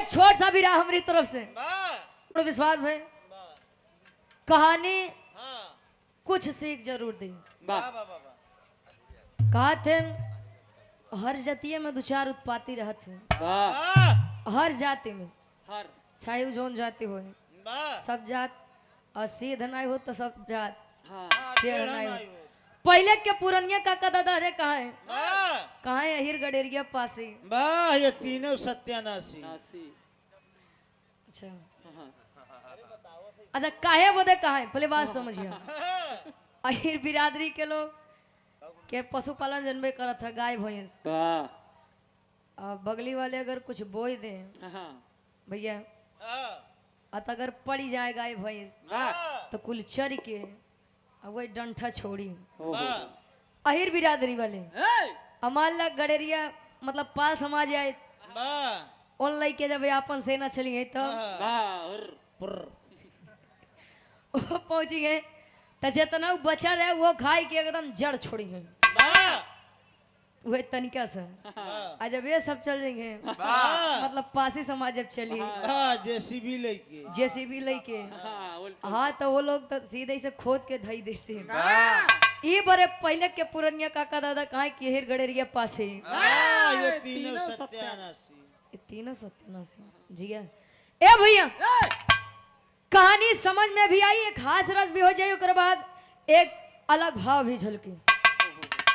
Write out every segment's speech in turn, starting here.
एक छोट सा भी रहा हमारी तरफ से थोड़ा विश्वास भाई कहानी कुछ सीख जरूर दी। कहा थे हर जातीय में दो चार उत्पाती रहते हैं, हर जाति में, चाहे जोन जाति हो, सब जात और सीध नहीं हो तो सब जात टेढ़ नहीं हो। पहले के पुरनिया काका दादा रे कहाँ है? कहाँ है? अहिर गडेरिया पासी। वाह ये तीनों सत्यानाशी। अच्छा अच्छा काहे बोले कहाँ है? पहले बात समझिए। अहिर बिरादरी के लोग के पशुपालन जनबे करत था, गाय भैंस। बगली वाले अगर कुछ बोई दे भैया अगर पड़ी जाए गाय भैंस तो कुल चर के वही डंठा छोड़ी। अहिर बिरादरी वाले अमाल गडेरिया मतलब पाल समाज आए ऑनलाइन के जब अपन सेना चली है तो पहुंची गए तो जितना बचा रहे वो खाई के एकदम जड़ छोड़ी है वही तनिका से। आज जब ये सब चल जाएंगे मतलब पासी समाज जब चली जेसीबी लेके हाँ तो वो लोग तो सीधे से खोद के धई देते हैं। ये बड़े पहले के पुरनिया काका दादा कहाँ की हेर गडेरिया पासे ये तीनों सत्यानाशी जी है। ए भैया कहानी समझ में भी आई, एक हास रस भी हो जाए, उसके बाद एक अलग भाव भी झलके।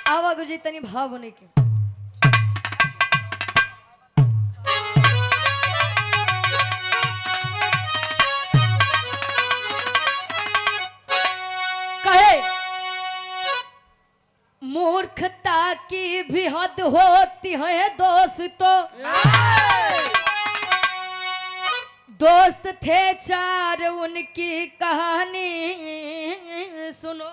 आवा गुरुजी तनी भाव बने के कहे मूर्खता की भी हद होती है दोस्तों, दोस्त थे चार उनकी कहानी सुनो।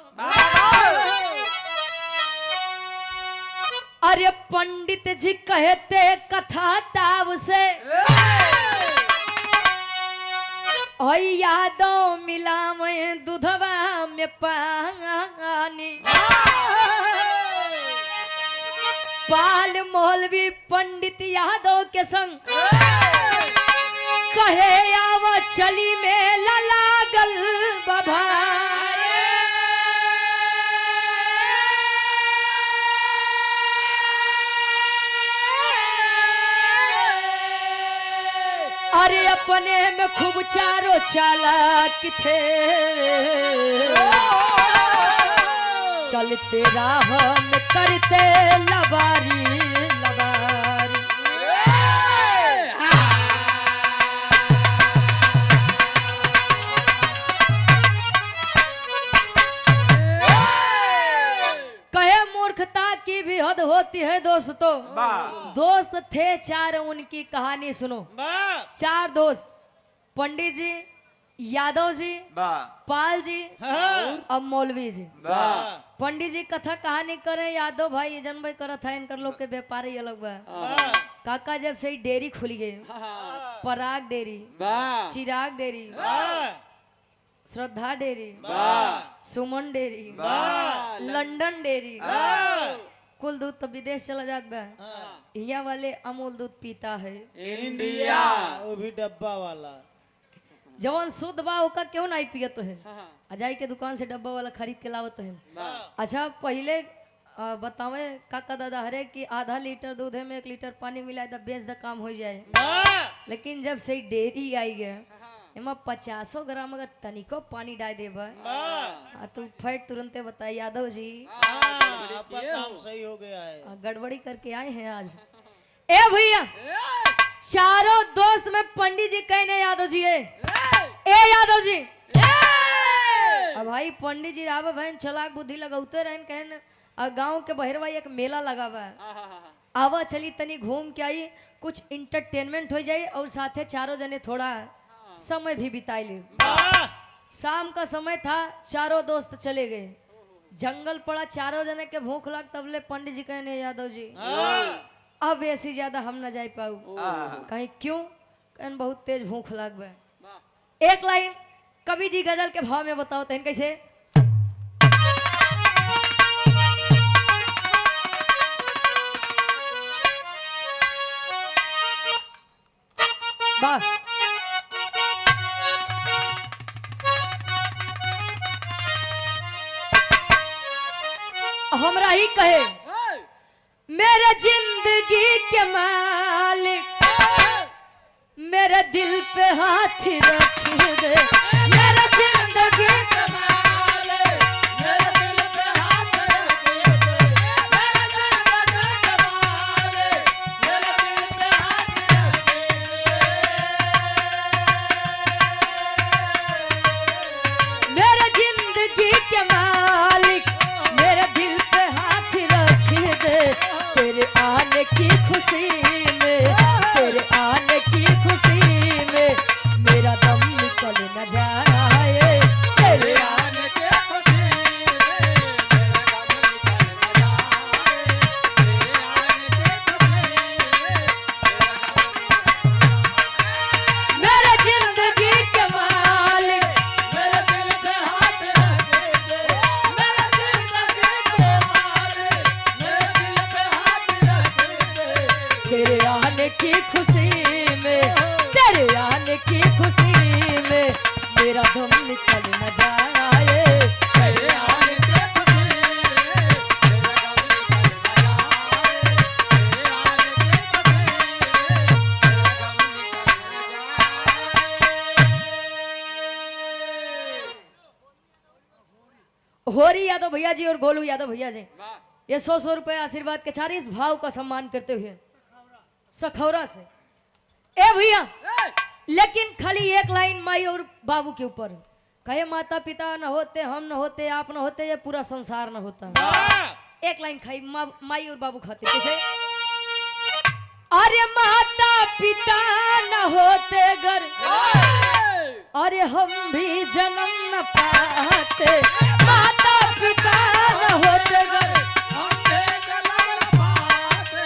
अरे पंडित जी कहते कथा ताव से और यादों मिला मैं दूधवा में पानी। पाल मौलवी पंडित यादव के संग कहे आवा चली मेला लागल बाबा। अरे अपने में खूब चारों चालाक थे, चलते राह में करते लबारी लबारी। कहे मूर्खता की भी हद होती है दोस्तों, दोस्त थे चार उनकी कहानी सुनो। चार दोस्त पंडित जी, यादव जी, पाल जी और मौलवी जी। पंडित जी कथा कहानी करे, यादव भाई जन भाई करत है, इनकर लोग के व्यापार ही अलग बा। काका जब से डेयरी खुली गई, पराग डेयरी, चिराग डेयरी, श्रद्धा डेयरी, सुमन डेयरी, लंदन डेयरी, कुल दूध तो विदेश चला जात बा। यहाँ वाले अमूल दूध पीता है इंडिया, वो भी डब्बा वाला। जवन शुद्ध बा ओका क्यों नहीं पियत है? अजाई के दुकान से डब्बा वाला खरीद के लावत है। अच्छा पहले बतावे काका दादा हरे कि आधा लीटर दूध है में 1 लीटर पानी मिलाए तो बेच द काम हो जाए। लेकिन जब से डेयरी आई गया एमा 50 ग्राम अगर तनिको पानी डाल देबा तो फैट तुरंते बताए। यादव जी आपका काम सही हो गया है, गड़बड़ी करके आए हैं आज। ए भैया चारों दोस्त में पंडित जी कहने यादव जी है, ए यादव जी अब भाई पंडित जी आवे बहन चलाक बुद्धि लगाते रहन कहन गांव के बहरवा एक मेला लगा हुआ है, आवा चली तनी घूम के आई, कुछ इंटरटेनमेंट हो जाए और साथे चारों जने थोड़ा समय भी बिताई ले। शाम का समय था, चारों दोस्त चले गए, जंगल पड़ा, चारों जने के भूख लग, तबले पंडित जी कहने यादव जी अब ऐसी ज्यादा हम न जा पाऊ। कहीं क्यों? कहन बहुत तेज भूख लग गए। एक लाइन कवि जी गजल के भाव में बताओ तो कैसे? वाह। हमरा ही कहे मेरे जिंदगी के मालिक मेरे दिल पे हाथ रख दे, मेरे जिंदगी के मालिक मेरे दिल पे हाथ रख दे, मेरे जिंदगी के मालिक मेरे दिल पे हाथ रख दे, मेरे जिंदगी के मालिक मेरे दिल पे हाथ रख दे, तेरे आने की खुशी में, तेरे आने की खुशी में मेरा दम निकल न जाए, तेरे आने की खुशी में मेरा दम निकल न जाए, तेरे आने की खुशी में मेरा दम, मेरे जिंदगी के मालिक मेरे दिल पे हाथ रख दे, मेरे जिंदगी के मालिक मेरे दिल पे हाथ रख दे, तेरे आने की खुशी में, तेरे आने की खुशी में मेरा दम निकल न जाए, तेरे आने की खुशी में मेरा दम निकल न जाए, तेरे आने की खुशी में मेरा दम निकल न जाए। होरी यादव भैया जी और गोलू यादव भैया जी ये 100 रुपए आशीर्वाद के 40 भाव का सम्मान करते हुए सखौरा से। ए भैया लेकिन खाली एक लाइन माई और बाबू के ऊपर कहे माता पिता न होते, हम न होते, आप न होते, ये पूरा संसार न होता। एक लाइन खाई माई और बाबू खाते कैसे? अरे माता पिता न होते घर, अरे हम भी जन्म न पाते, माता पिता न होते घर हम भी जन्म न पाते,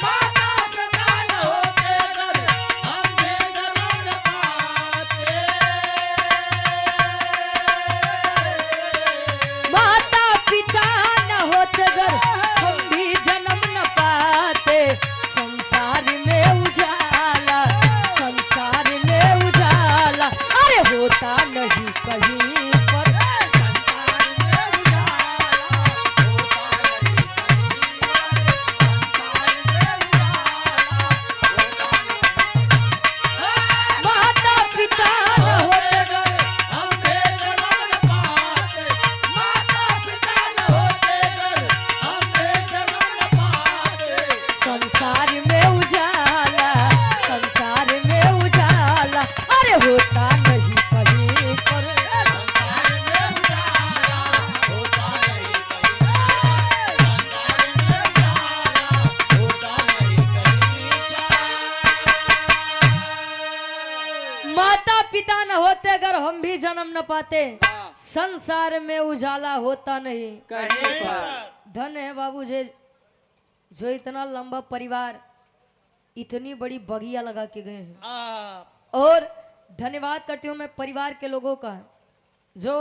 माता पिता न होते घर हम भी जन्म न पाते, माता पिता न होते घर हम भी जन्म न पाते, संसार में उजाला, संसार में उजाला अरे होता नहीं कहीं पर, संसार में उजाला होता नहीं कहीं पर, माता पिता न होते घर हम भी जन्म न पाते, माता पिता न होते घर हम भी जन्म न पाते, संसार में उजाला, संसार में उजाला अरे होता नहीं कहीं पर, संसार में उजाला होता नहीं कहीं पर, संसार में उजाला होता नहीं कहीं पर। माता पिता न होते अगर हम भी जन्म न पाते, संसार में उजाला होता नहीं कहीं पर। धन है बाबू जी जो इतना लंबा परिवार इतनी बड़ी बगिया लगा के गए हैं, और धन्यवाद करती हूँ मैं परिवार के लोगों का जो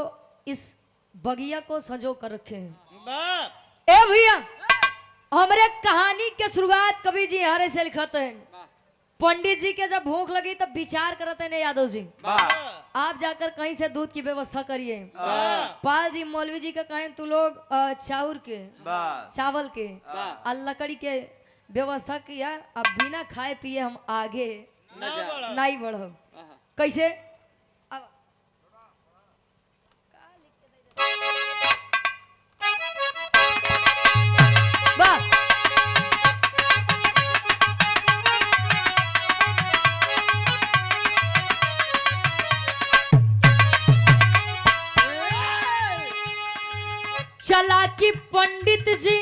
इस बगिया को सजो कर रखे हैं। ए भैया हमारे कहानी के शुरुआत कवि जी हरे से लिखते हैं, पंडित जी के जब भूख लगी तब विचार करते हैं यादव जी आप जाकर कहीं से दूध की व्यवस्था करिए, पाल जी मौलवी जी का कहें तू लोग चाउर के चावल के और लकड़ी के व्यवस्था किया, अब बिना खाए पिए हम आगे नहीं बढ़ब। कैसे? अब वाह चला कि पंडित जी,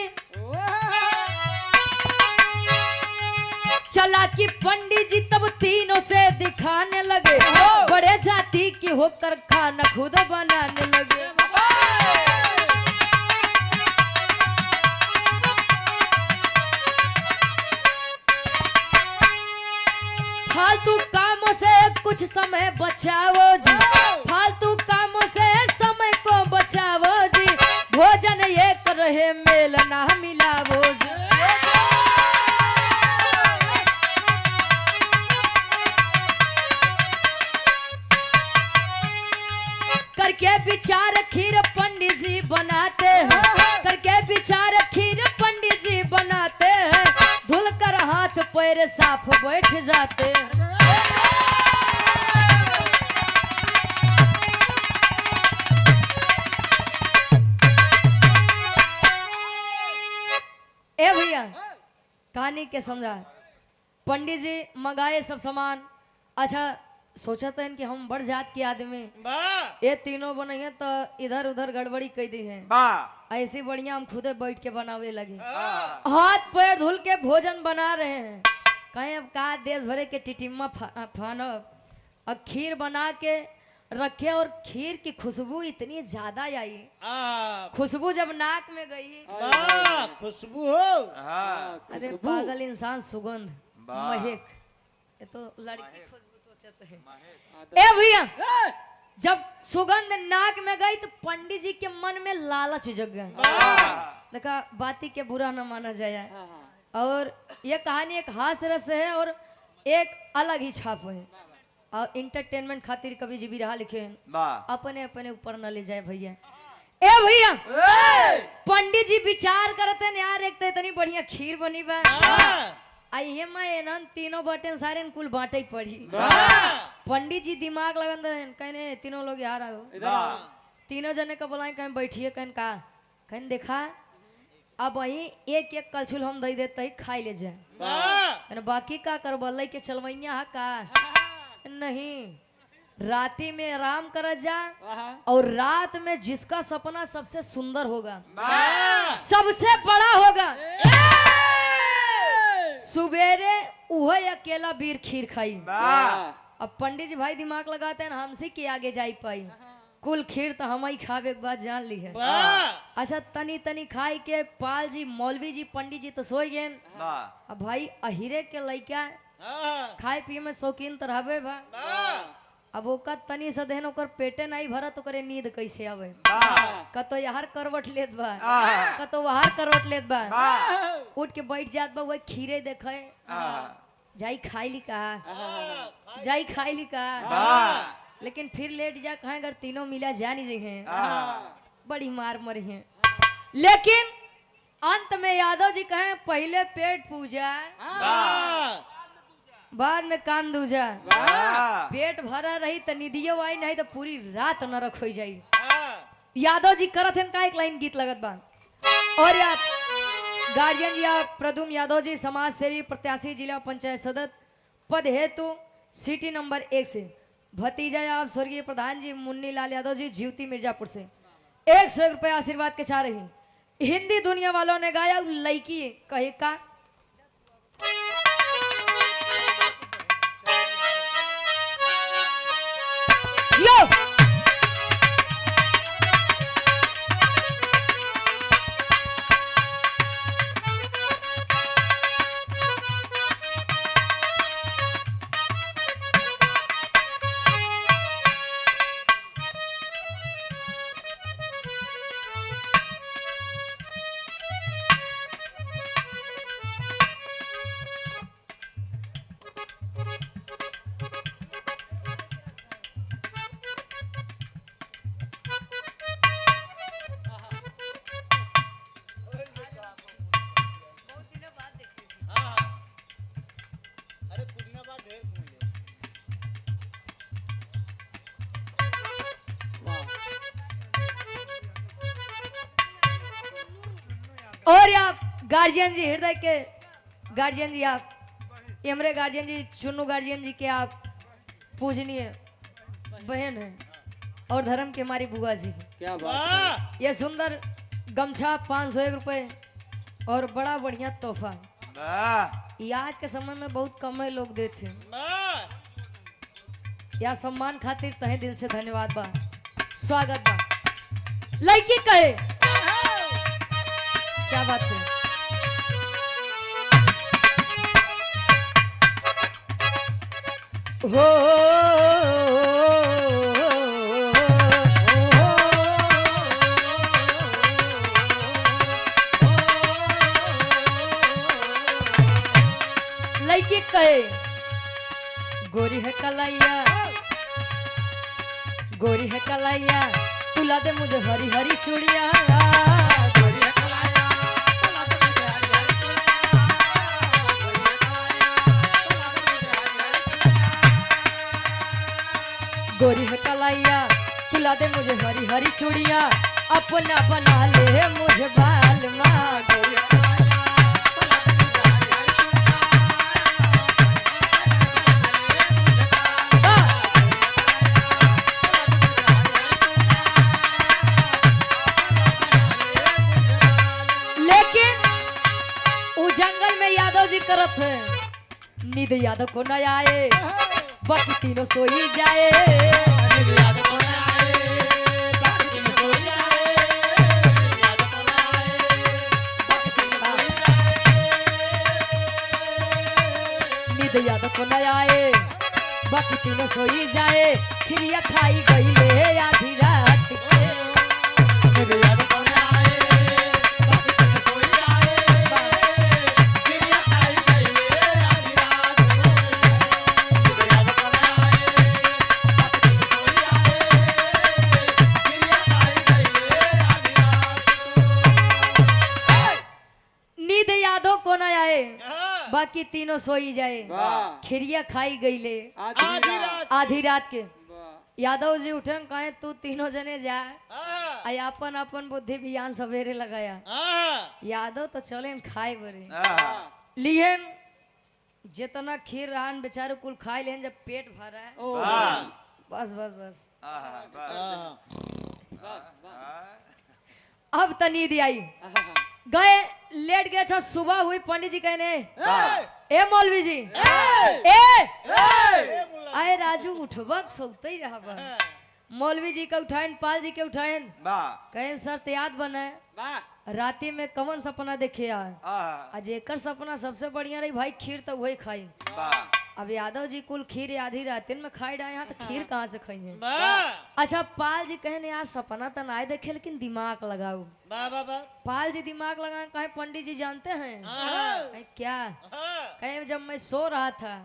चला कि पंडित जी तब तीनों से दिखाने लगे, बड़े जाति की होकर खाना खुद बनाने लगे, फालतू कामों से कुछ समय बचाओ जी, फालतू कामों से समय को बचाओ जी, भोजन ये कर रहे मेल ना मिलावो जी, करके विचार खीर पंडित जी बनाते हैं, करके विचार खीर पंडित जी बनाते हैं, धुल कर हाथ पैर साफ बैठ जाते हैं। ए भैया कहानी के समझा, पंडित जी मंगाए सब सामान। अच्छा सोचते हैं कि हम बड़ जात के आदमी, वाह ये तीनों बने तो इधर उधर गड़बड़ी कर दी है, ऐसी बढ़िया हम खुदे बैठ के बनावे लगे, हाथ पैर धुल के भोजन बना रहे हैं। कहें अब का देश भरे के टिटिम्मा फानब, और खीर बना के रखे, और खीर की खुशबू इतनी ज्यादा आई, खुशबू जब नाक में गई, वाह खुशबू हो। अरे पागल इंसान, सुगंध महक, ये तो लड़की खुशबू सोचते हैं। ए भैया जब सुगंध नाक में गई तो पंडित जी के मन में लालच जग गया, देखा बाती के बुरा न माना जाए। और ये कहानी एक हास्य रस है और एक अलग ही छाप है, और इंटरटेनमेंट खातिर कवि जी भी रहा लिखे हैं, अपने अपने ऊपर न ले जाए भैया। ए भैया पंडित जी विचार करते हैं यार, एक तो इतनी बढ़िया खीर बनी बा, आइए मैं तीनों बटन सारे कुल बांटे पड़ी। पंडित जी दिमाग लगन दें, कहने तीनों लोग यार आओ, तीनों जने का बुलाए, कहीं बैठिए, कहीं का कहीं देखा, अब वही एक एक कलछुल हम दे देते खाई ले जाए, बाकी का करबल के चलवैया है का नहीं, राती में आराम कर जा, और रात में जिसका सपना सबसे सुंदर होगा, सबसे बड़ा होगा, सुबेरे वह अकेला बीर खीर खाई। अब पंडित जी भाई दिमाग लगाते हैं, हमसे के आगे जाई पाई, कुल खीर तो हम ही खावे एक बात जान ली है। अच्छा तनी तनी खाई के पाल जी मौलवी जी पंडित जी तो सोई गए, अब भाई अहिरे के लइका खाए पिए में शौकीन तो रहबे बा, अब ओका तनी से देहन ओकर पेटे नहीं भरा तो करे नींद कैसे आवे, कतो यार करवट लेत बा, कतो वहार करवट लेत बा, उठ के बैठ जात बा, वही खीरे देखे, जाई खाई ली का, जाई खाई ली का, लेकिन फिर लेट जा कहें अगर तीनों मिला जा नहीं जाए, बड़ी मार मरी है। लेकिन अंत में यादव जी कहें पहले पेट पूजा बाद में काम दूजा, पेट भरा रही तो निधियो आई, नहीं तो पूरी रात नरक हो जाई। यादव जी करत हैं का एक लाइन गीत लगत बा, और यार गार्जियन जी आप प्रदुम यादव जी समाज सेवी प्रत्याशी जिला पंचायत सदस्य पद हेतु सिटी नंबर 1 से, भतीजा आप स्वर्गीय प्रधान जी मुन्नी लाल यादव जी जीवती मिर्जापुर से 100 रुपया आशीर्वाद के चाह रही। हिंदी दुनिया वालों ने गाया लड़की कहे का, और आप गार्जियन जी हृदय के गार्जियन जी, आप हमारे गार्जियन जी चुन्नू गार्जियन जी के आप पूजनीय बहन हैं और धर्म के हमारी बुआ जी, क्या बात है। ये सुंदर गमछा 501 रुपए और बड़ा बढ़िया तोहफा, ये आज के समय में बहुत कम है लोग देते हैं, या सम्मान खातिर तहे दिल से धन्यवाद बा, स्वागत बा। लड़की कहे क्या बात है, हो लड़की कहे गोरी है कलैया, गोरी है कलाइया तुला दे मुझे हरी हरी चूड़िया गोरी है कलाइया तुला दे मुझे हरी हरी चूड़िया अपना बना ले मुझे बाल माँ गोरी जंगल में यादव जी करत है नींद यादव को न आए बाकी तीनों सोई जाए नींद यादव को न आए बाकी तीनों सोई जाए खिरिया खाई गई ले आधी रात के बाकी तीनों सोई जाए खिरिया खाई गई ले आधी रात के यादव जी उठन कहे तू तीनों जने जा अपन अपन बुद्धि ज्ञान सवेरे लगाया यादव तो चले खाए बरे लिए जितना खीर रहन बेचारे कुल खाए लेन जब पेट भरा है बस बस बस अब तो नींद आई गए लेट गए अच्छा सुबह हुई पंडित जी कहने ए मौलवी जी आए राजू उठबक सोते ही रहा मौलवी जी के उठाएन पाल जी के उठाएन कहें सर याद बने राती में कवन सपना देखे आज एकर सपना सबसे बढ़िया रही भाई खीर तो वही खाई अब यादव जी कुल खीर आधी रातिन में खाई डाए यहाँ तो खीर कहाँ से खाई है अच्छा पाल जी कहने यार सपना तो ना देखे लेकिन दिमाग लगाओ पाल जी दिमाग लगाए कहे पंडित जी जानते हैं क्या कहे जब मैं सो रहा था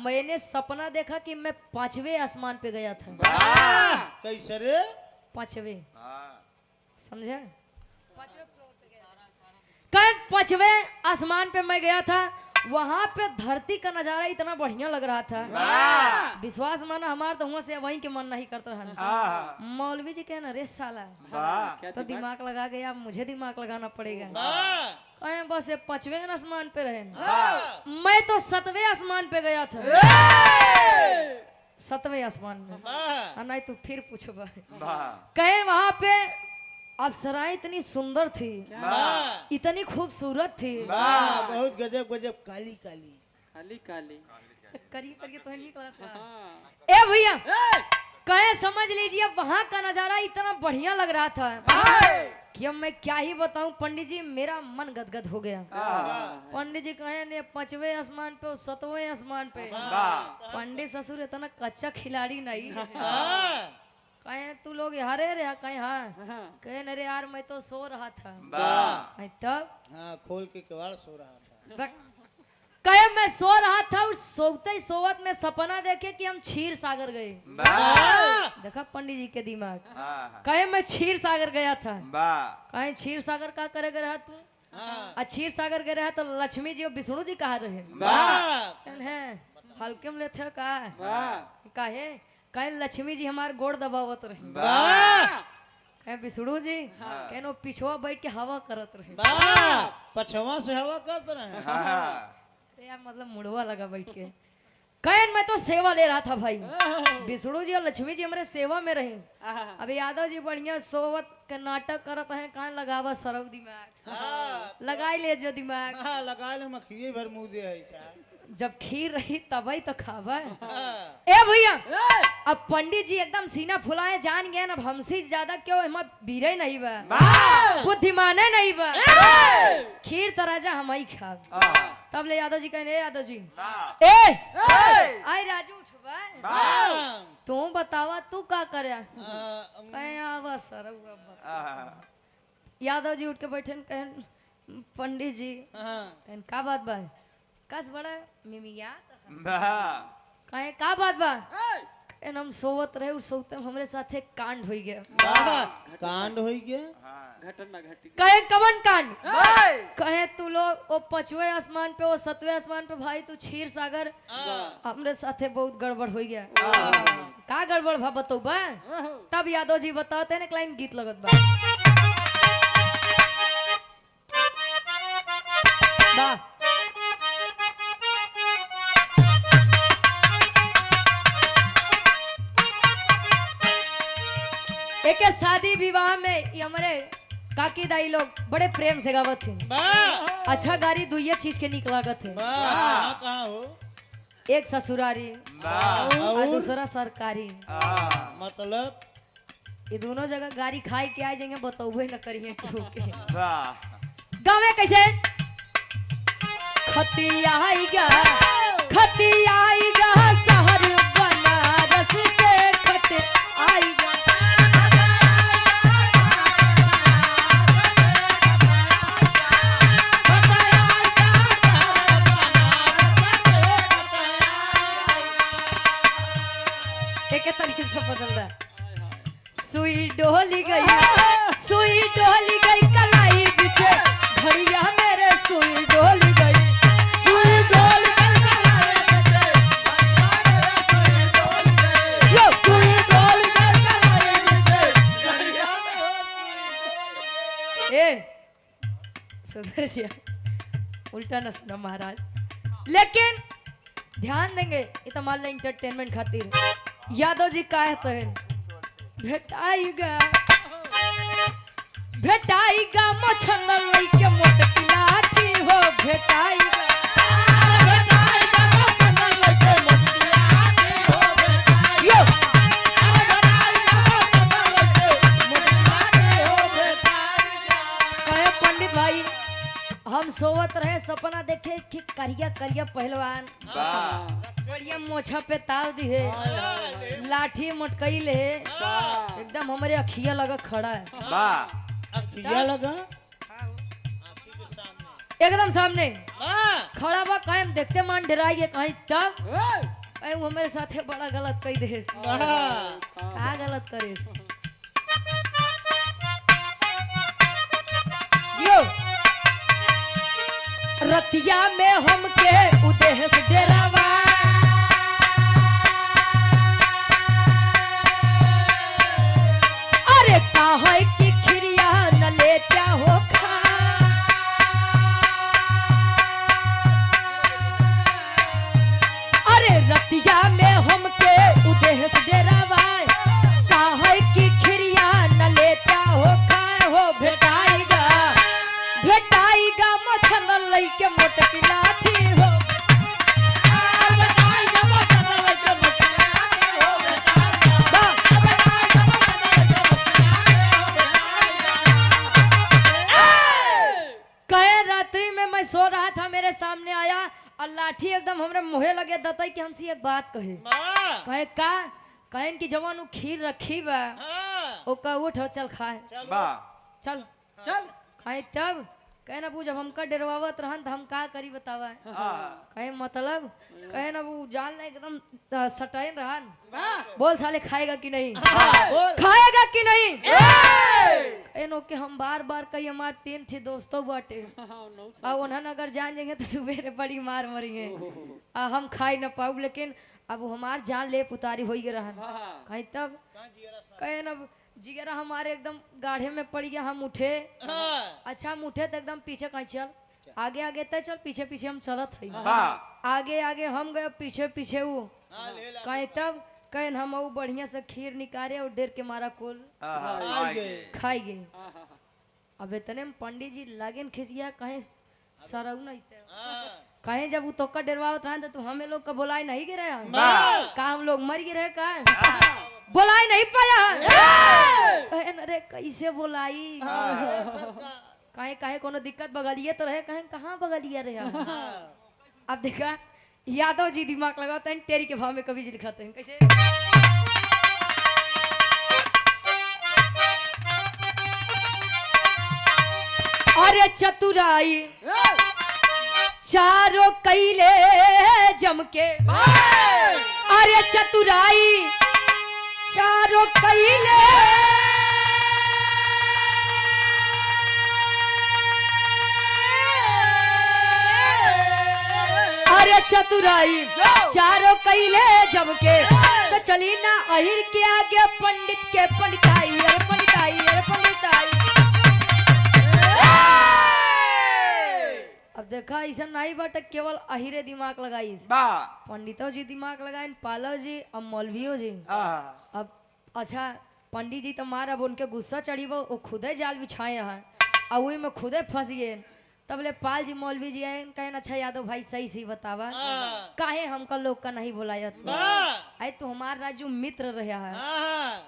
मैंने सपना देखा कि मैं 5वें आसमान पे गया था कैसे रे 5वें समझे 5वें आसमान पे मैं गया था वहां पे धरती का नजारा इतना बढ़िया लग रहा था विश्वास माना हमारा तो वहां से वहीं के मन नहीं करता है मौलवी जी कहना रे साला तो दिमाग लगा गया मुझे दिमाग लगाना पड़ेगा कहें बस 5वें आसमान पे रहे मैं तो 7वें आसमान पे गया था 7वें आसमान में नहीं तो फिर पूछो कहे वहां पे अप्सराएं इतनी सुंदर थी इतनी खूबसूरत थी बहुत गजब गजब काली काली काली काली करिए तो नहीं था ए भैया कहे समझ लीजिए वहां का नजारा इतना बढ़िया लग रहा था कि अब मैं क्या ही बताऊं पंडित जी मेरा मन गदगद हो गया पंडित जी कहे ने 5वें आसमान पे 7वें आसमान पे पंडित ससुर इतना कच्चा खिलाड़ी नहीं कहे तू लोग हरे रे कहे हाँ कहे अरे यार मैं तो सो रहा था तब खोल के केवाड़ सो रहा था कहे मैं सो रहा था और सोते ही सोवत में सपना देखे कि हम क्षीर सागर गए देखा पंडित जी के दिमाग कहे मैं क्षीर सागर गया था कहे क्षीर सागर का करे रहा तू क्षीर सागर गए रहा तो लक्ष्मी जी और विष्णु जी कहा रहे हल्के में लेते काहे कहे लक्ष्मी जी हमारे गोड़ दबावत रहे कहे विष्णु जी कहे पिछवा बैठ के हवा करत रहे पछवा से हवा करत रहे यार मतलब मुड़वा लगा बैठ के कहे मैं तो सेवा ले रहा था भाई विष्णु जी और लक्ष्मी जी हमारे सेवा में रहे अभी यादव जी बढ़िया सोवत के नाटक करत हैं कहाँ लगावा सरव दिमाग लगाई ले जो दिमाग लगा ले मखिए भर मुंह दे ऐसा जब खीर रही तभी तो खावा ए भैया अब पंडित जी एकदम सीना फुलाए जान गए ना हमसे ज्यादा क्यों हिम्मत बीरे नहीं बा बुद्धिमाने नहीं बा खीर तराजा हम ही खा तब ले यादव जी कहने यादव जी आए राजू उठवा तू बतावा तू का करे यादव जी उठ के बैठे कहे पंडित जी का बात बा कस बड़ा मिमिया कहे का बात बा एन हम सोवत रहे उस सोते में हमरे साथे कांड हो गया। कांड हो गया। घटना घटी। कहे कवन कांड? कहे तू लोग वो 5वें आसमान पे वो 7वें आसमान पे भाई तू क्षीर सागर हमरे साथे बहुत गड़बड़ हो गया। का गड़बड़ भा बताऊ बा? तब यादव जी बताते ना लाइन गीत लगत बा। वाह एक शादी विवाह में ये हमारे काकी दाई लोग बड़े प्रेम से गावत थे। अच्छा गाड़ी दुइये चीज के निक लागत थे। कहाँ हो? एक ससुरारी और दूसरा सरकारी। मतलब ये दोनों जगह गाड़ी खाई के आ जाएंगे बताओ न करिए केहू के। गाँव में कैसे खतिया शहर बनारस से खत आएगा। एक तरीके से बदल रहा है। सुई डोली गई कलाई पीछे भैया मेरे सुई डोली गई। ए सुधर जिया उल्टा न सुना महाराज। लेकिन ध्यान देंगे ये तो मान लो एंटरटेनमेंट खातिर। यादव जी का है भेटाईगा मछंदर लइके मोटकी लाठी हो भेटाईगा। कहे पंडित भाई हम सोवत रहे सपना देखे कि करिया करिया पहलवान बढ़िया मोछा पे ताव दी है लाठी मोटकई ले एकदम हमारे अखिया लगा खड़ा है। अखिया लगा एकदम सामने खड़ा बा कायम देखते मान डराई है कहीं तब वो हमारे साथे बड़ा गलत कही दे। का गलत करे जियो रतिया में हमके उदेह से डेरावा। अरे काहे की खिरिया न लेत्या हो खा। अरे रतिया में हमके उदेह से डेरावा काहे की खिरिया न लेत्या हो खा हो भेटाईगा मथन लइके मोटकी लाठी हो। कहे रात्रि में मैं सो रहा था मेरे सामने आया और लाठी एकदम हमरे मुहे लगे दतई कि हमसे एक बात कहे का कहन की जवान उ खीर रखी बा ओ का उठ चल खाए चल खाए तब कहे ना जब हमका डरवावत रहन तो हम का करी बतावा। कहे मतलब कहे ना वो जान ले एकदम सटाइन रहन। बोल साले खाएगा कि नहीं खाएगा कि नहीं। कहे नो कि हम बार बार कही हमारे 3 ठे दोस्तों बाटे और उन्हें अगर जान जाएंगे तो सुबह बड़ी मार मरेंगे हम खाई न पाऊ। लेकिन अब हमार जान ले पुतारी हो रहन कहीं तब कहे ना जिगरा हमारे एकदम गाढ़े में पड़ गया। हम उठे अच्छा हम उठे तो एकदम पीछे कहीं चल आगे आगे तय चल पीछे पीछे हम चलत है। आगे आगे हम गए पीछे पीछे वो कहीं तब कहे हम वो बढ़िया से खीर निकाले और डेर के मारा कोल खाई गए। अब इतने में पंडित जी लागेन खिसिया कहीं सरऊ नहीं कहीं जब तो का डरवावत रहा तो हमें लोग का बुलाए नहीं गिरे का हम लोग मर गिरे का बुलाई नहीं पाया। अरे कैसे बुलाई कहीं कहीं कोनो दिक्कत बगलिए तो रहे कहीं कहाँ बगलिए रहे। अब देखा यादव जी दिमाग लगाते हैं तेरी के भाव में कभी जी दिखाते हैं कैसे। अरे चतुराई चारों कैले जम के। अरे चतुराई चारों कैले अरे चतुराई चारों कैले जम के तो चली ना अहिर के आगे पंडित के पंडिताई अरे पंडिताई अरे पंडिताई। अब देखा ऐसा नहीं बाटे केवल अहिरे दिमाग लगाई पंडितो जी दिमाग लगाए पालो जी और मौलवियो जी। अब अच्छा पंडित जी तो मार अब उनके गुस्सा चढ़ी वो खुदे जाल बिछाए हैं और वही में खुदे फंस गए। तब ले पाल जी मौलवी जी आए कहन अच्छा यादव भाई सही सही बतावा काहे हमका लोग का नहीं बुलाया आए तो हमार राजू मित्र रहा है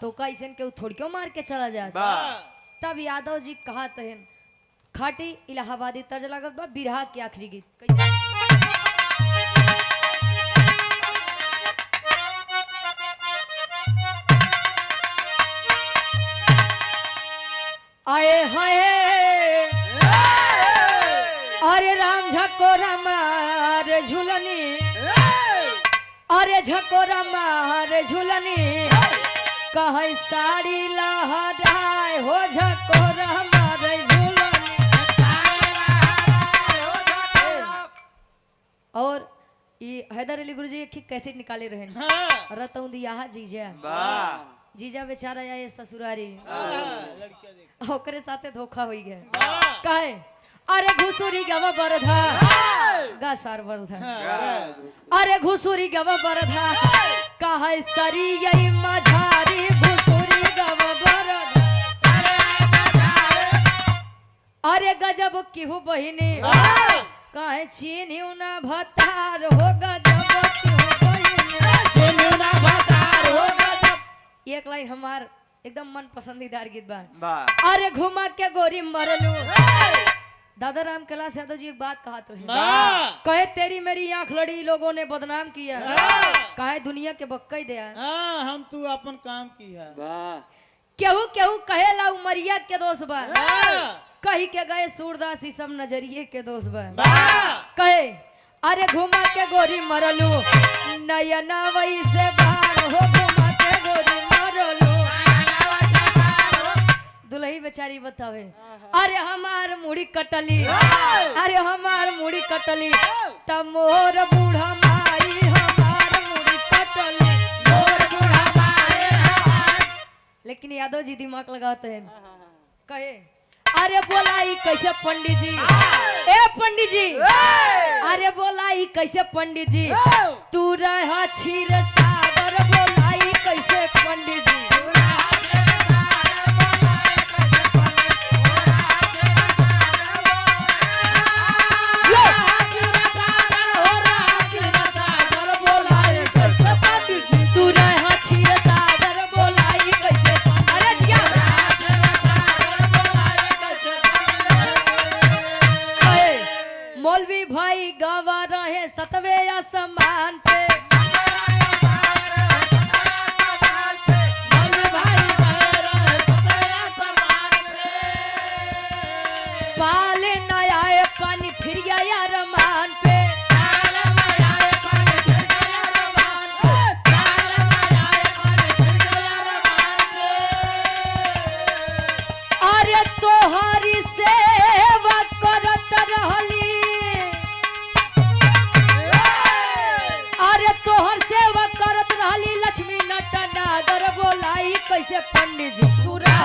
तो कैसे के थोड़ी क्यों मार के चला जाता। तब यादव जी कहा तहन खाटी इलाहाबादी तर्ज लागत बा बिरहा के आखिरी गीत आए हाय अरे राम झकोरा मार झुलनी अरे झकोरा मार झुलनी कहे साड़ी लहराए हो झकोरा मार झुलनी। और ये हैदर अली गुरुजी एक कैसे निकाले रहे रतौं दिया जीजा जीजा बेचारा ये ससुरारी ओकरे साथे धोखा हो गया काहे अरे घुसुरी गवा बरधा गा सार बरधा अरे घुसुरी गवा बरधा काहे सरी यही मझारी घुसुरी गवा बरधा अरे गजब किहू बहिनी काहे चीन्यू ना भतार हो गजब किहू बहिनी चीन्यू ना भतार हो गजब। एक लाइन हमार एकदम मन पसंदीदार गीत बा अरे घुमा के गोरी मरलू दादा राम कैलाश यादव जी एक बात कहा तो है कहे तेरी मेरी आंख लड़ी लोगों ने बदनाम किया कहे दुनिया के बक्का ही दिया हम तू अपन काम किया केहू केहू कहे ला उमरिया के दोस्त बा कही के गए सूरदासी सब नजरिए के दोस्त बा कहे अरे घुमा के गोरी मरलू नयना वही से बाहर हो घुमा के गोरी मरलू दुल्ही बेचारी बतावे अरे हमार मुड़ी कटली अरे हमार मुड़ी कटली तब मोर बूढ़ा माई हमार मुड़ी कटली मोर बूढ़ा माई। लेकिन यादव जी दिमाग लगाते हैं कहे अरे बोलाई कैसे पंडित जी ए पंडित जी अरे बोलाई कैसे पंडित जी तू रहा क्षीर सागर बोलाई कैसे पंडित जी मौलवी भाई गवा रहे सतवे आसमान पे पाले न आए पानी फिर गया रमान पे अरे तोहारी सेवा करत रहली अरे तोहर सेवा करत रहली लक्ष्मी नटनागर बोलाई कैसे पंडित जी तू रहा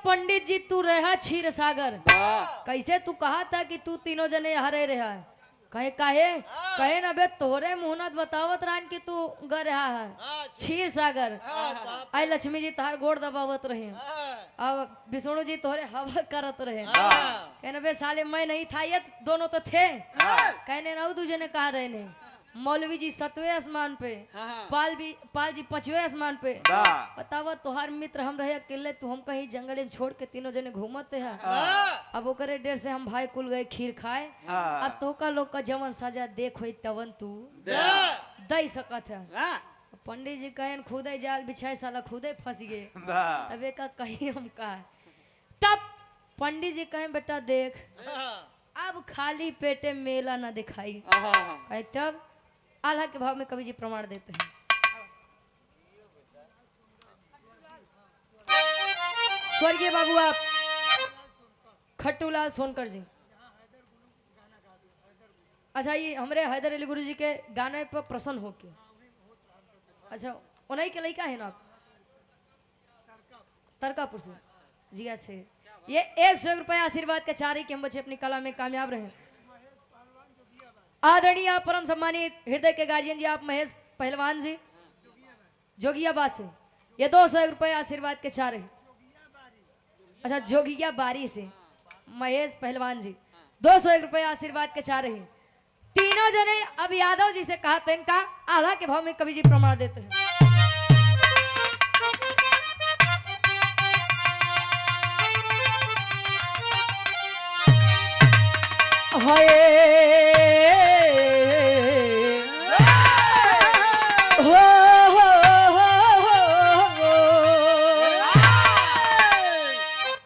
पंडित जी तू रहा क्षीर सागर कैसे तू कहा था कि तू तीनों जने हरे रहा कहे कहे ना बे तोरे मुहनत बतावत रान कि तू ग रहा है क्षीर सागर आई लक्ष्मी जी तहार गोड़ दबावत रहे अब विष्णु जी तोरे हवा करत रहे कहने बे साले मैं नहीं था ये दोनों तो थे कहने ना दूजे ने कहा रहे ने मौलवी जी 7वें आसमान पे, पाल जी 5वें आसमान पे। वाह बतावा तोहार मित्र हम रहे अकेले, तू हम कहीं जंगल में छोड़ के तीनों जने घूमते है। अब ओकरे डेर से हम भाई कुल गए खीर खाए। हाँ। अब तो का लोग का जवन सजा देख होई तवन तू दई सकत है। पंडित जी कहन खुदे जाल बिछाए, साला खुदे फंस गए। वाह अबे का कहीं हम का। तब पंडित जी कहें बेटा देख, अब खाली पेटे मेला ना दिखाई। कहे तब आल्हा के भाव में कवि जी प्रमाण देते हैं। स्वर्गीय बाबू आप खट्टूलाल सोनकर जी। अच्छा ये हमरे हैदर अली गुरु जी के गाने पर प्रसन्न होके। अच्छा उन्हीं के लड़का है ना आप? तरकापुर से जिया से। ये 100 रुपया आशीर्वाद के चारी के हम बच्चे अपनी कला में कामयाब रहे। आदरणीय आप परम सम्मानित हृदय के गार्जियन जी आप महेश पहलवान जी जोगियाबाद से, ये 200 रुपया आशीर्वाद के चारे। अच्छा जोगिया बारी से महेश पहलवान जी 201 रुपया आशीर्वाद के चारे हैं। तीनों जने अब यादव जी से कहा तो इनका आल्हा के भाव में कवि जी प्रमाण देते हैं। हाय हो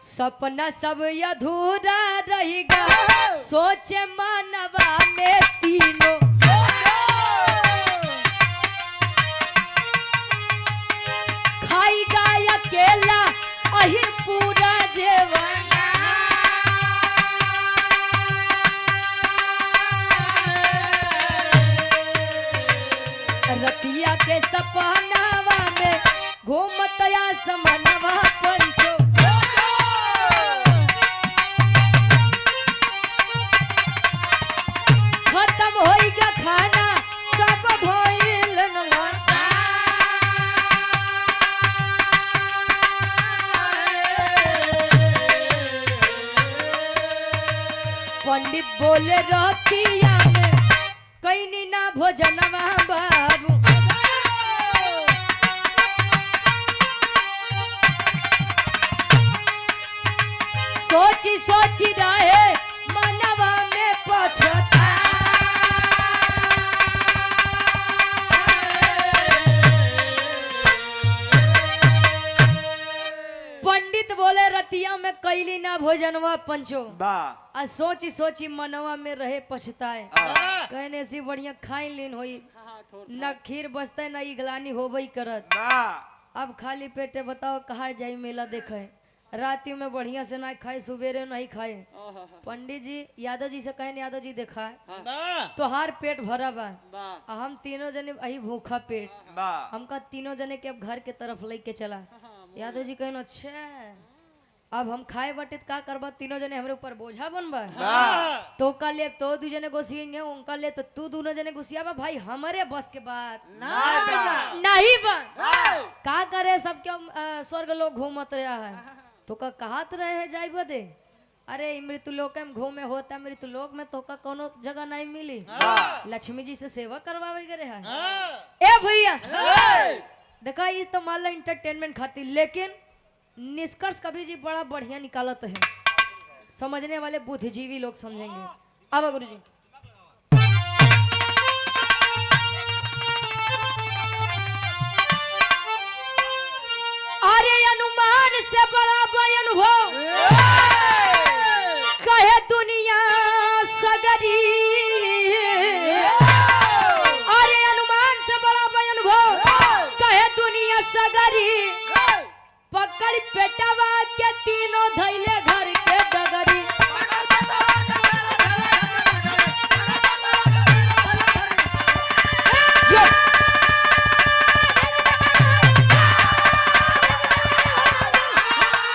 सपना सब अधूरा रहेगा, सोचे मानवा में तीनों। खाएगा अकेला अहिर पूरा जीवन। रतिया के सपनावा में घूमतया समनवा पंचो। खत्म होइगा खाना सब भइल नवा। पंडित बोले रतिया में कहीं ना भोजनवा बाबू। सोची सोची रहे मनवा में पछता। पंडित बोले रतिया में कैली ना भोजनवा पंचो। वाह आ सोची सोची मनवा में रहे पछताए। कहने से बढ़िया खाई लीन होई, न खीर बचते न इगलानी होबई करत। वाह अब खाली पेटे बताओ कहाँ जाई मेला देखे। राती में बढ़िया से ना खाए, सुबेरे नहीं खाए। पंडित जी यादव जी से कहे यादव जी देखा तोहार पेट भरा बा, हम तीनों जने अही भूखा पेट। वाह हमका तीनों जने के अब घर के तरफ लेके चला। यादव जी कहन अच्छा अब हम खाए बटे का करबा, तीनों जने हमरे ऊपर बोझा बनबा। तो का ले तो दू जने घुसिएंगे, उनका ले तो तू दोनों जने घुसियाबा। भाई हमारे बस के बात नहीं बन। का करे सबके स्वर्ग लोग घूमत रहा है। तो का कहत रहे है जाइब दे। अरे मृत्युलोक में घूमे होता, मृत्युलोक में तो का कोनो जगह नहीं मिली। लक्ष्मी जी से सेवा करवावे गए है। ए भैया देखा ये तो मान लो इंटरटेनमेंट खातिर, लेकिन निष्कर्ष कभी जी बड़ा बढ़िया निकालत है। समझने वाले बुद्धिजीवी लोग समझेंगे। अब गुरु जी अरे अनुमान से बड़ा अनुभव कहे दुनिया सगरी। अरे अनुमान से बड़ा अनुभव कहे दुनिया सगरी। पकड़ पेटवा के तीनों धैले घर के डगरी।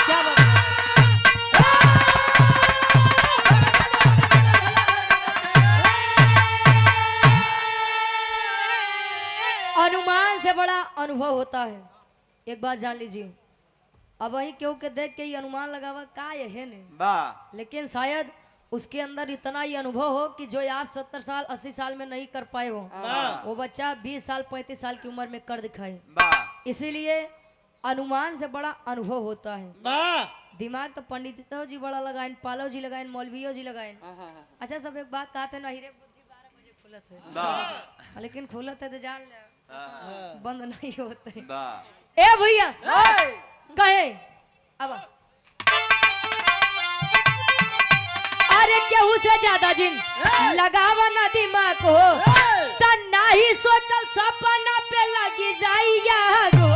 क्या बात है? अनुमान से बड़ा अनुभव होता है। एक बात जान लीजिए, अब वही केहू के देख के ये अनुमान लगावा का ये है ने, वाह लेकिन शायद उसके अंदर इतना ही अनुभव हो कि जो आप 70 साल 80 साल में नहीं कर पाए हो, वो बच्चा 20 साल 35 साल की उम्र में कर दिखाए। इसीलिए अनुमान से बड़ा अनुभव होता है। दिमाग तो पंडितों जी बड़ा लगाए, पालो जी लगाए, मौलवियों जी लगाए। अच्छा सब एक बात कहते ना, हीरे बुद्धि 12 बजे खुलत है, लेकिन खुलत है तो जान ले बंद नहीं होते। ए भैया कहे अब अरे केहू से ज्यादा जिन लगावा ना दिमाग हो, त नाही सोचल सपना पे लगी जाइया गो।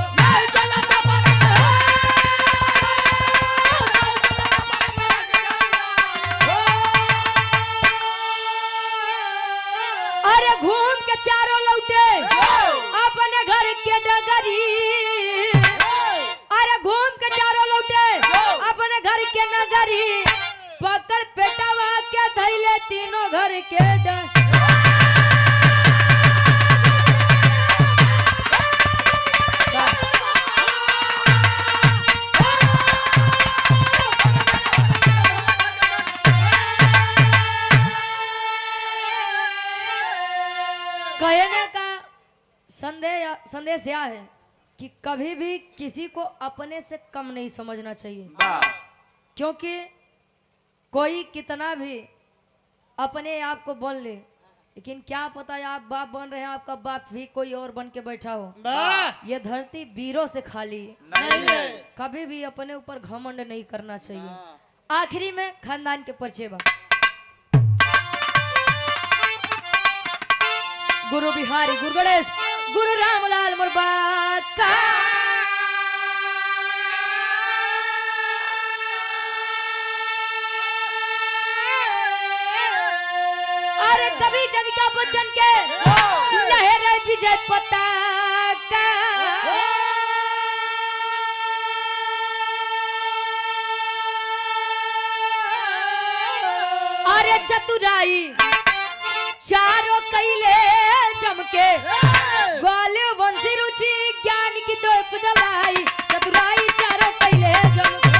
अरे घूम के चारों लौटे अपने घर के डगरी, अरे घूम के चारों लौटे अपने घर के नगरी, पकड़ पेटवा के धैले तीनों घर के कहने का संदेश यह है कि कभी भी किसी को अपने से कम नहीं समझना चाहिए, क्योंकि कोई कितना भी अपने आप को बन ले, लेकिन क्या पता है आप बाप बन रहे हैं, आपका बाप भी कोई और बन के बैठा हो। ये धरती वीरों से खाली है। कभी भी अपने ऊपर घमंड नहीं करना चाहिए। आखिरी में खानदान के परिचय बा। गुरु बिहारी, गुरु गणेश, गुरु रामलाल मुर्बा का। अरे कभी जनिका बच्चन के लहर विजय पताका, अरे चतुराई चारों कैले चमके, ग्वाले वंशी रुचि ज्ञान की दोप जलाई, चतुराई चारों कैले चमके।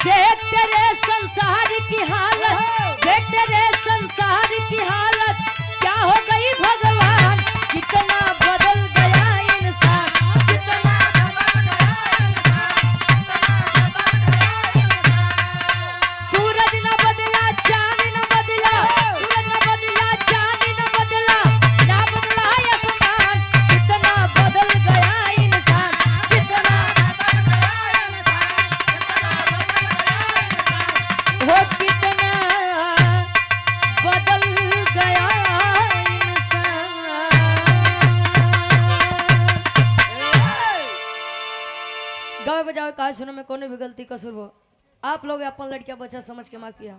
देख तेरे संसार की हालत, देख तेरे संसार की हालत, क्या हो गई भगवान, कितना बदल गया इंसान, कितना बदल गया इंसान। सूरज न बदला, चांद न बदला, सूरज न बदला, चांद न बदला, ना बदला आसमान, कितना बदल गया इंसान, कितना बदल गया इंसान, वो कितना बदल गया इंसान। गावे बजावे कहा सुनो में कोने भी गलती कसूर हो, आप लोग अपन लड़कियां बच्चा समझ के माफ किया।